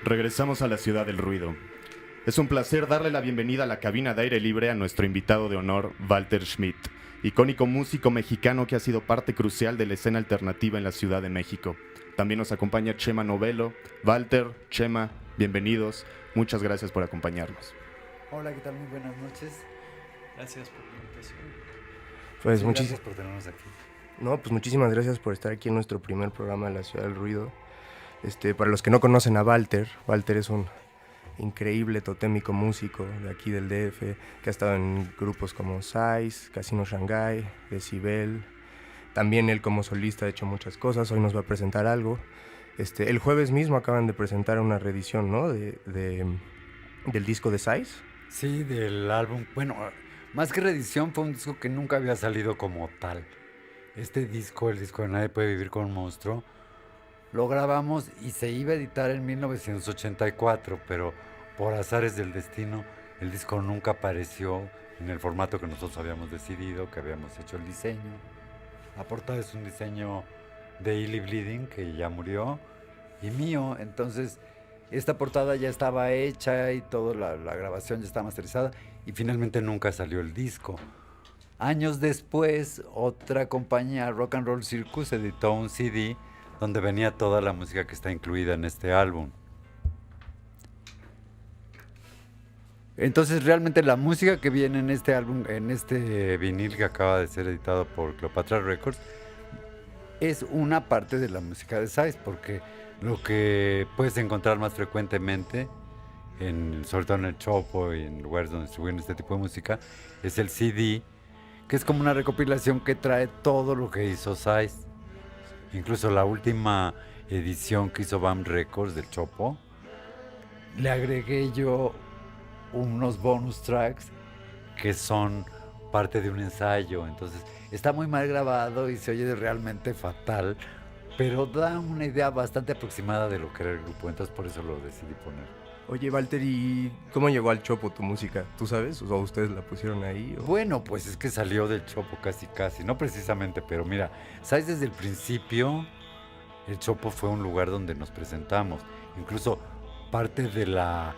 Regresamos a la ciudad del ruido. Es un placer darle la bienvenida a la cabina de aire libre a nuestro invitado de honor, Walter Schmidt, icónico músico mexicano que ha sido parte crucial de la escena alternativa en la Ciudad de México. También nos acompaña Chema Novello. Walter, Chema, bienvenidos. Muchas gracias por acompañarnos. Hola, ¿qué tal? Muy buenas noches. Gracias por la invitación. Pues gracias por tenernos aquí. No, pues muchísimas gracias por estar aquí en nuestro primer programa de la Ciudad del Ruido. Para los que no conocen a Walter es un increíble totémico músico de aquí del DF, que ha estado en grupos como Size, Casino Shanghai, Decibel. También él como solista ha hecho muchas cosas. Hoy nos va a presentar algo. El jueves mismo acaban de presentar una reedición, ¿no? Del disco de Size. Sí, del álbum. Bueno, más que reedición, fue un disco que nunca había salido como tal. Este disco, el disco de Nadie puede vivir con un monstruo, lo grabamos y se iba a editar en 1984, pero por azares del destino, el disco nunca apareció en el formato que nosotros habíamos decidido, que habíamos hecho el diseño. La portada es un diseño de Illy Bleeding, que ya murió, y mío. Entonces, esta portada ya estaba hecha y toda la grabación ya estaba masterizada, y finalmente nunca salió el disco. Años después, otra compañía, Rock and Roll Circus, editó un CD donde venía toda la música que está incluida en este álbum. Entonces, realmente la música que viene en este álbum, en este vinil que acaba de ser editado por Cleopatra Records, es una parte de la música de Size, porque lo que puedes encontrar más frecuentemente, sobre todo en el Chopo y en lugares donde distribuyen este tipo de música, es el CD, que es como una recopilación que trae todo lo que hizo Size. Incluso la última edición que hizo BAM Records del Chopo, le agregué yo unos bonus tracks que son parte de un ensayo. Entonces está muy mal grabado y se oye realmente fatal, pero da una idea bastante aproximada de lo que era el grupo. Entonces por eso lo decidí poner. Oye, Walter, ¿y cómo llegó al Chopo tu música? ¿Tú sabes? ¿O ustedes la pusieron ahí? ¿O? Bueno, pues es que salió del Chopo casi, no precisamente, pero mira, ¿sabes? Desde el principio, el Chopo fue un lugar donde nos presentamos. Incluso parte de la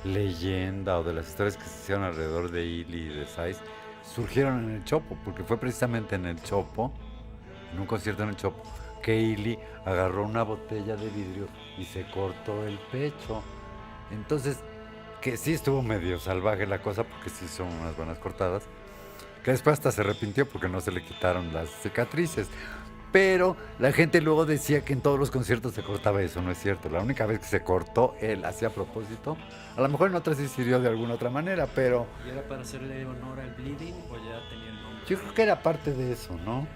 leyenda o de las historias que se hicieron alrededor de Illy y de Size surgieron en el Chopo, porque fue precisamente en el Chopo, en un concierto en el Chopo, que Illy agarró una botella de vidrio y se cortó el pecho. Entonces, que sí estuvo medio salvaje la cosa, porque sí son unas buenas cortadas, que después hasta se arrepintió porque no se le quitaron las cicatrices. Pero la gente luego decía que en todos los conciertos se cortaba eso. No es cierto. La única vez que se cortó, él hacía a propósito. A lo mejor en otras sí sirvió de alguna otra manera, pero... ¿Y era para hacerle honor al bleeding o ya tenía el nombre? Yo creo que era parte de eso, ¿no?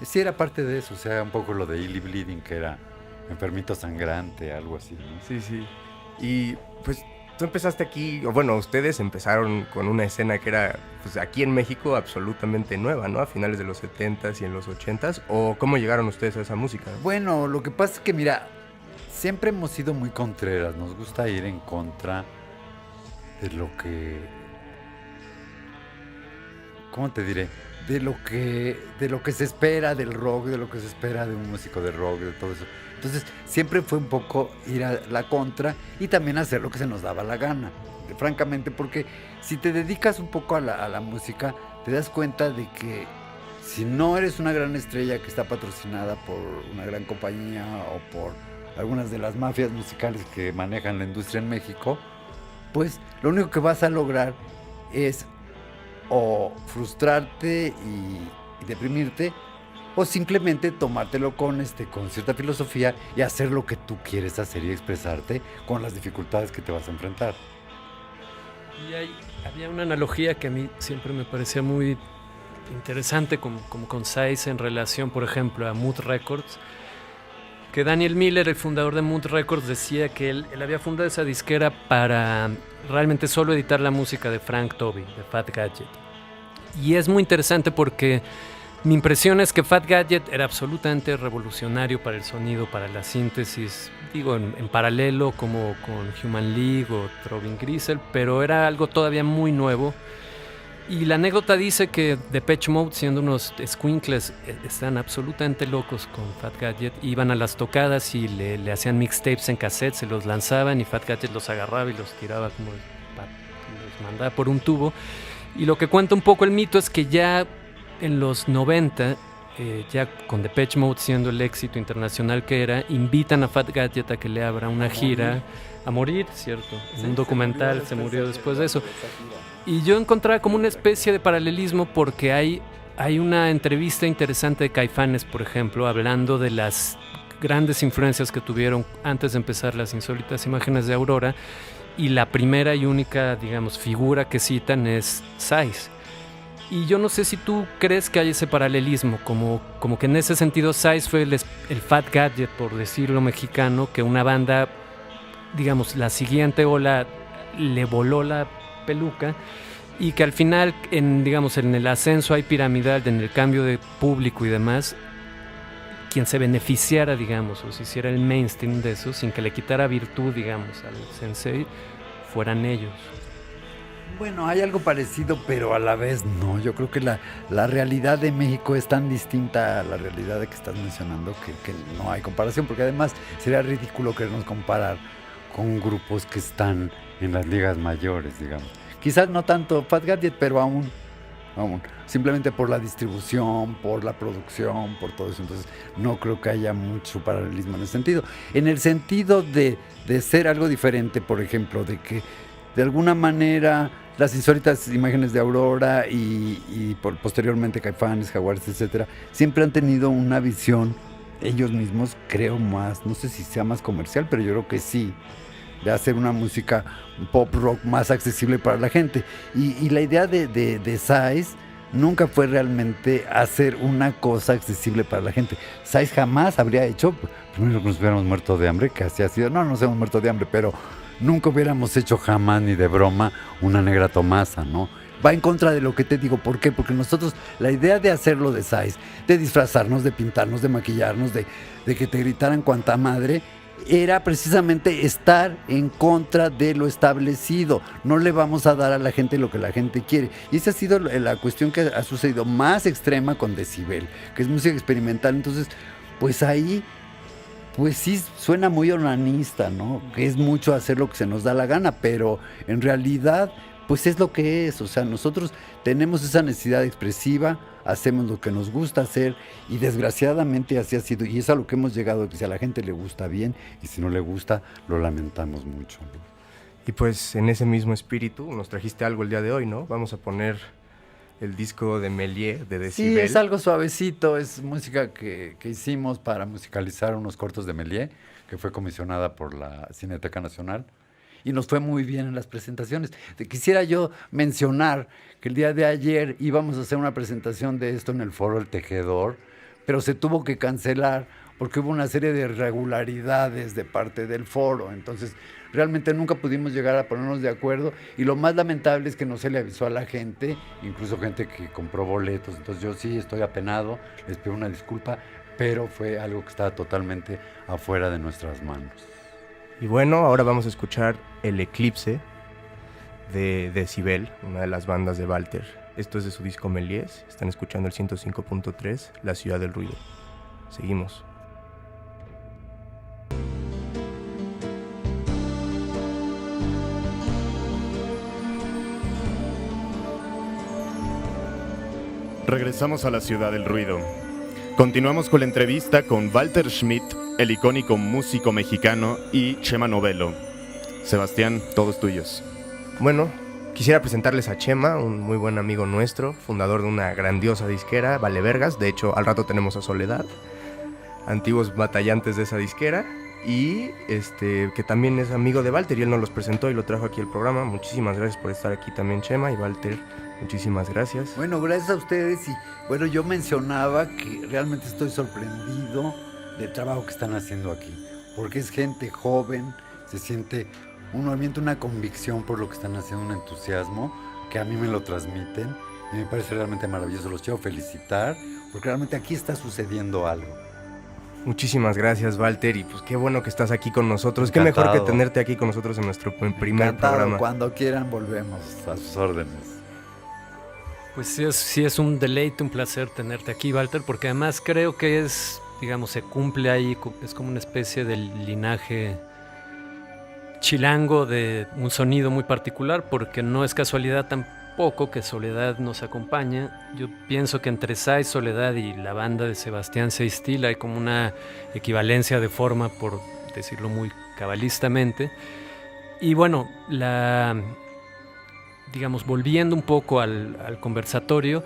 Sí, era parte de eso. O sea, un poco lo de Illy Bleeding, que era enfermito sangrante, algo así, ¿no? Sí, sí. Y pues tú empezaste aquí, o bueno, ustedes empezaron con una escena que era pues aquí en México absolutamente nueva, ¿no? A finales de los 70s y en los 80s. ¿O cómo llegaron ustedes a esa música? Bueno, lo que pasa es que, mira, siempre hemos sido muy contreras. Nos gusta ir en contra de lo que... ¿Cómo te diré? De lo que se espera del rock, de lo que se espera de un músico de rock, de todo eso. Entonces, siempre fue un poco ir a la contra y también hacer lo que se nos daba la gana, francamente, porque si te dedicas un poco a la música, te das cuenta de que si no eres una gran estrella que está patrocinada por una gran compañía o por algunas de las mafias musicales que manejan la industria en México, pues lo único que vas a lograr es o frustrarte y deprimirte, o simplemente tomártelo con cierta filosofía y hacer lo que tú quieres hacer y expresarte con las dificultades que te vas a enfrentar. Y había una analogía que a mí siempre me parecía muy interesante, como con Size en relación, por ejemplo, a Mood Records, que Daniel Miller, el fundador de Mood Records, decía que él había fundado esa disquera para realmente solo editar la música de Frank Tobi, de Fat Gadget. Y es muy interesante porque mi impresión es que Fat Gadget era absolutamente revolucionario para el sonido, para la síntesis, digo, en paralelo como con Human League o Throbbing Gristle, pero era algo todavía muy nuevo. Y la anécdota dice que Depeche Mode, siendo unos squinkles, están absolutamente locos con Fat Gadget. Iban a las tocadas y le hacían mixtapes en cassette, se los lanzaban y Fat Gadget los agarraba y los tiraba como los mandaba por un tubo. Y lo que cuenta un poco el mito es que ya en los 90, ya con Depeche Mode siendo el éxito internacional que era, invitan a Fat Gadget a que le abra una gira. A morir, ¿cierto? En un documental se murió después de eso. Y yo encontraba como una especie de paralelismo porque hay una entrevista interesante de Caifanes, por ejemplo, hablando de las grandes influencias que tuvieron antes de empezar las insólitas imágenes de Aurora, y la primera y única, digamos, figura que citan es Sais. Y yo no sé si tú crees que hay ese paralelismo, como que en ese sentido Sais fue el Fat Gadget, por decirlo mexicano, que una banda, digamos, la siguiente ola le voló la peluca, y que al final, digamos, en el ascenso hay piramidal, en el cambio de público y demás, quien se beneficiara, digamos, o se hiciera el mainstream de eso, sin que le quitara virtud, digamos, al sensei, fueran ellos. Bueno, hay algo parecido, pero a la vez no. Yo creo que la realidad de México es tan distinta a la realidad de que estás mencionando que no hay comparación, porque además sería ridículo querernos comparar con grupos que están en las ligas mayores, digamos. Quizás no tanto Fat Gadget, pero aún, simplemente por la distribución, por la producción, por todo eso. Entonces no creo que haya mucho paralelismo en ese sentido. En el sentido de ser algo diferente, por ejemplo, de que de alguna manera las insólitas imágenes de Aurora y posteriormente Caifanes, Jaguares, etcétera, siempre han tenido una visión ellos mismos, creo, más, no sé si sea más comercial, pero yo creo que sí, de hacer una música pop rock más accesible para la gente. Y la idea de Sais nunca fue realmente hacer una cosa accesible para la gente. Sais jamás habría hecho, primero que nos hubiéramos muerto de hambre, que así ha sido, no nos hemos muerto de hambre, pero nunca hubiéramos hecho jamás ni de broma una Negra Tomasa, ¿no? Va en contra de lo que te digo. ¿Por qué? Porque nosotros, la idea de hacerlo de Sais, de disfrazarnos, de pintarnos, de maquillarnos, de que te gritaran cuanta madre, era precisamente estar en contra de lo establecido. No le vamos a dar a la gente lo que la gente quiere. Y esa ha sido la cuestión que ha sucedido más extrema con Decibel, que es música experimental. Entonces, pues ahí, pues sí suena muy onanista, ¿no? Que es mucho hacer lo que se nos da la gana, pero en realidad, pues es lo que es. O sea, nosotros tenemos esa necesidad expresiva, hacemos lo que nos gusta hacer, y desgraciadamente así ha sido, y es a lo que hemos llegado, que si a la gente le gusta bien, y si no le gusta, lo lamentamos mucho. Y pues en ese mismo espíritu nos trajiste algo el día de hoy, ¿no? Vamos a poner el disco de Méliès, de Decibel. Sí, es algo suavecito, es música que hicimos para musicalizar unos cortos de Méliès, que fue comisionada por la Cineteca Nacional, y nos fue muy bien en las presentaciones. Quisiera yo mencionar que el día de ayer íbamos a hacer una presentación de esto en el Foro El Tejedor, pero se tuvo que cancelar porque hubo una serie de irregularidades de parte del foro. Entonces realmente nunca pudimos llegar a ponernos de acuerdo, y lo más lamentable es que no se le avisó a la gente, incluso gente que compró boletos. Entonces yo sí estoy apenado, les pido una disculpa, pero fue algo que estaba totalmente afuera de nuestras manos. Y bueno, ahora vamos a escuchar El Eclipse de Decibel, una de las bandas de Walter. Esto es de su disco Méliès. Están escuchando el 105.3, La Ciudad del Ruido. Seguimos. Regresamos a La Ciudad del Ruido. Continuamos con la entrevista con Walter Schmidt, el icónico músico mexicano, y Chema Novello. Sebastián, todos tuyos. Bueno, quisiera presentarles a Chema, un muy buen amigo nuestro, fundador de una grandiosa disquera, Vale Vergas. De hecho, al rato tenemos a Soledad, antiguos batallantes de esa disquera, y que también es amigo de Walter, y él nos los presentó y lo trajo aquí al programa. Muchísimas gracias por estar aquí también, Chema, y Walter, muchísimas gracias. Bueno, gracias a ustedes. Y bueno, yo mencionaba que realmente estoy sorprendido del trabajo que están haciendo aquí, porque es gente joven, se siente un movimiento, una convicción por lo que están haciendo, un entusiasmo que a mí me lo transmiten, y me parece realmente maravilloso. Los quiero felicitar, porque realmente aquí está sucediendo algo. Muchísimas gracias, Walter, y pues qué bueno que estás aquí con nosotros. Encantado. Qué mejor que tenerte aquí con nosotros en nuestro primer Encantado. programa. Cuando quieran volvemos a sus órdenes. Pues sí es un deleite, un placer tenerte aquí, Walter, porque además creo que es, digamos, se cumple ahí, es como una especie de linaje chilango de un sonido muy particular, porque no es casualidad tampoco que Soledad nos acompaña. Yo pienso que entre Sais, Soledad y la banda de Sebastián Seistil hay como una equivalencia de forma, por decirlo muy cabalistamente. Y bueno, digamos, volviendo un poco al conversatorio,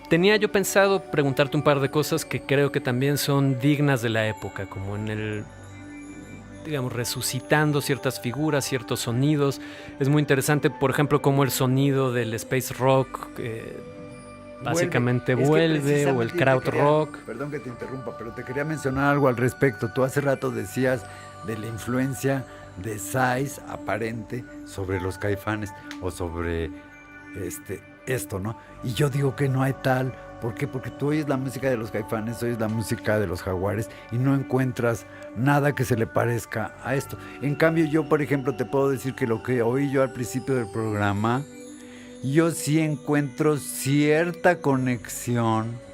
tenía yo pensado preguntarte un par de cosas que creo que también son dignas de la época, como en el, digamos, resucitando ciertas figuras, ciertos sonidos. Es muy interesante, por ejemplo, cómo el sonido del space rock básicamente vuelve, o el kraut rock. Perdón que te interrumpa, pero te quería mencionar algo al respecto. Tú hace rato decías de la influencia de Sais aparente sobre los Caifanes o sobre esto, ¿no? Y yo digo que no hay tal. ¿Por qué? Porque tú oyes la música de los Caifanes, oyes la música de los Jaguares y no encuentras nada que se le parezca a esto. En cambio, yo, por ejemplo, te puedo decir que lo que oí yo al principio del programa, yo sí encuentro cierta conexión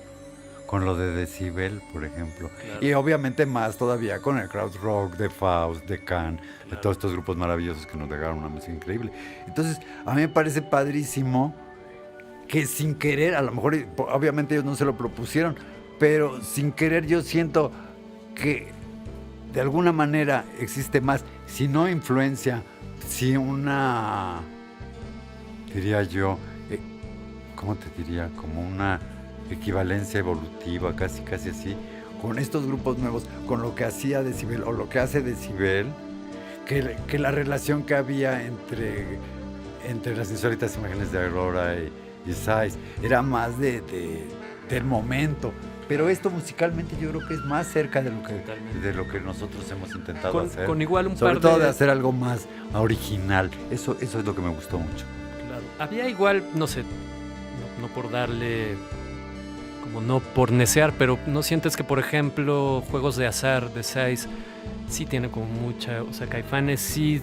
con lo de Decibel, por ejemplo. Claro. Y obviamente más todavía con el crowd rock de Faust, de Can, claro, de todos estos grupos maravillosos que nos dejaron una música increíble. Entonces, a mí me parece padrísimo que sin querer, a lo mejor, obviamente ellos no se lo propusieron, pero sin querer yo siento que de alguna manera existe más, si no influencia, si una, diría yo, ¿cómo te diría? Como una equivalencia evolutiva, casi así, con estos grupos nuevos, con lo que hacía Decibel o lo que hace Decibel, que la relación que había entre las insólitas imágenes de Aurora y Sais era más del momento. Pero esto musicalmente yo creo que es más cerca de lo que nosotros hemos intentado hacer. Con igual un sobre par todo de hacer algo más original. Eso es lo que me gustó mucho. Claro. Había igual, no sé, no por darle, como no por necear, pero ¿no sientes que, por ejemplo, Juegos de Azar de Sais sí tiene como mucha, o sea, Caifanes sí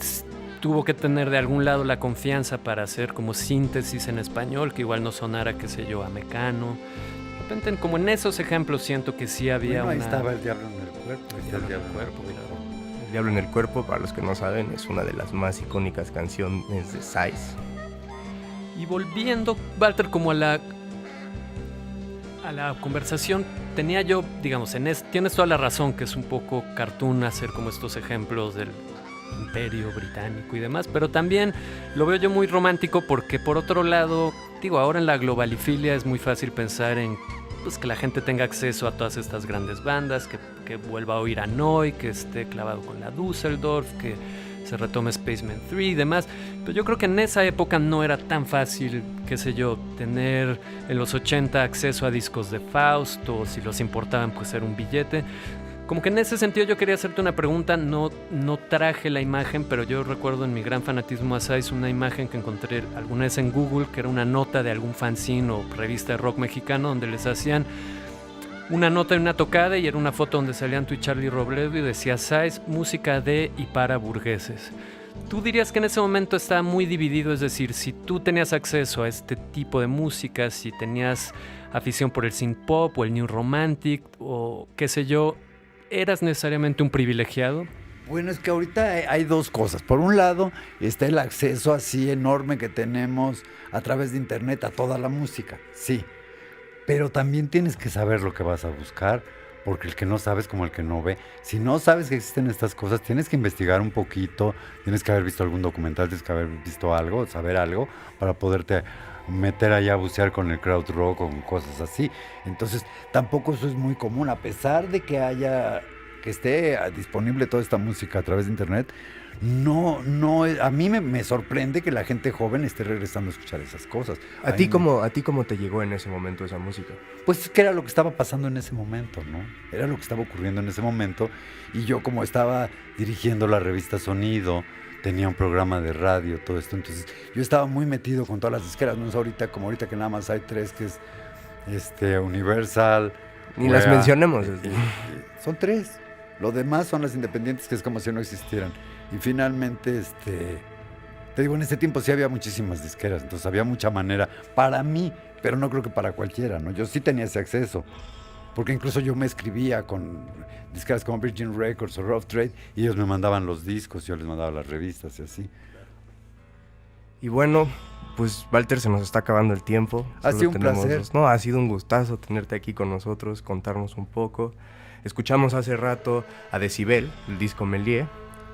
tuvo que tener de algún lado la confianza para hacer como síntesis en español, que igual no sonara, qué sé yo, a Mecano? De repente, como en esos ejemplos siento que sí había ahí estaba El Diablo en el Cuerpo. El Diablo en el Cuerpo, para los que no saben, es una de las más icónicas canciones de Sais. Y volviendo, Walter, como a la conversación, tenía yo, digamos, tienes toda la razón que es un poco cartoon hacer como estos ejemplos del Imperio Británico y demás, pero también lo veo yo muy romántico porque, por otro lado, digo, ahora en la globalifilia es muy fácil pensar en, pues, que la gente tenga acceso a todas estas grandes bandas, que vuelva a oír a Neu, que esté clavado con la Düsseldorf, que se retome Spaceman 3 y demás. Pero yo creo que en esa época no era tan fácil, qué sé yo, tener en los 80 acceso a discos de Faust, o si los importaban, pues era un billete. Como que en ese sentido yo quería hacerte una pregunta, no traje la imagen, pero yo recuerdo en mi gran fanatismo a Sais una imagen que encontré alguna vez en Google, que era una nota de algún fanzine o revista de rock mexicano, donde les hacían una nota en una tocada y era una foto donde salían tú y Charlie Robledo y decía Sais, música de y para burgueses. ¿Tú dirías que en ese momento estaba muy dividido? Es decir, si tú tenías acceso a este tipo de música, si tenías afición por el synth pop o el new romantic o qué sé yo, ¿eras necesariamente un privilegiado? Bueno, es que ahorita hay dos cosas. Por un lado está el acceso así enorme que tenemos a través de internet a toda la música, sí. Pero también tienes que saber lo que vas a buscar, porque el que no sabe es como el que no ve. Si no sabes que existen estas cosas, tienes que investigar un poquito, tienes que haber visto algún documental, tienes que haber visto algo, saber algo, para poderte meter allá a bucear con el crowd rock o con cosas así. Entonces, tampoco eso es muy común, a pesar de que esté disponible toda esta música a través de internet. No, a mí me sorprende que la gente joven esté regresando a escuchar esas cosas. ¿A ti cómo te llegó en ese momento esa música? Pues es que era lo que estaba pasando en ese momento, ¿no? Era lo que estaba ocurriendo en ese momento. Y yo, como estaba dirigiendo la revista Sonido, tenía un programa de radio, todo esto. Entonces yo estaba muy metido con todas las disqueras. No es ahorita que nada más hay 3, que es Universal. Ni las mencionemos. Son 3. Lo demás son las independientes, que es como si no existieran. Y finalmente Te digo, en ese tiempo sí había muchísimas disqueras, entonces había mucha manera para mí, pero no creo que para cualquiera, ¿no? Yo sí tenía ese acceso, porque incluso yo me escribía con disqueras como Virgin Records o Rough Trade y ellos me mandaban los discos, yo les mandaba las revistas y así. Y bueno, pues Walter, se nos está acabando el tiempo. Ha sido un placer. No, ha sido un gustazo tenerte aquí con nosotros, contarnos un poco. Escuchamos hace rato a Decibel, el disco Méliès,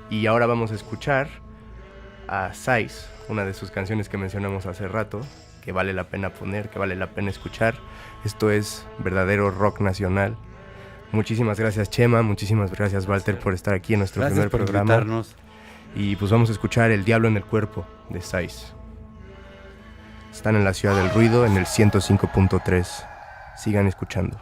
y ahora vamos a escuchar a Sais, una de sus canciones que mencionamos hace rato, que vale la pena poner, que vale la pena escuchar. Esto es verdadero rock nacional. Muchísimas gracias, Chema, muchísimas gracias, Walter, por estar aquí en nuestro Gracias primer por programa. invitarnos. Y pues vamos a escuchar El Diablo en el Cuerpo de Sais. Están en la Ciudad del Ruido en el 105.3. Sigan escuchando.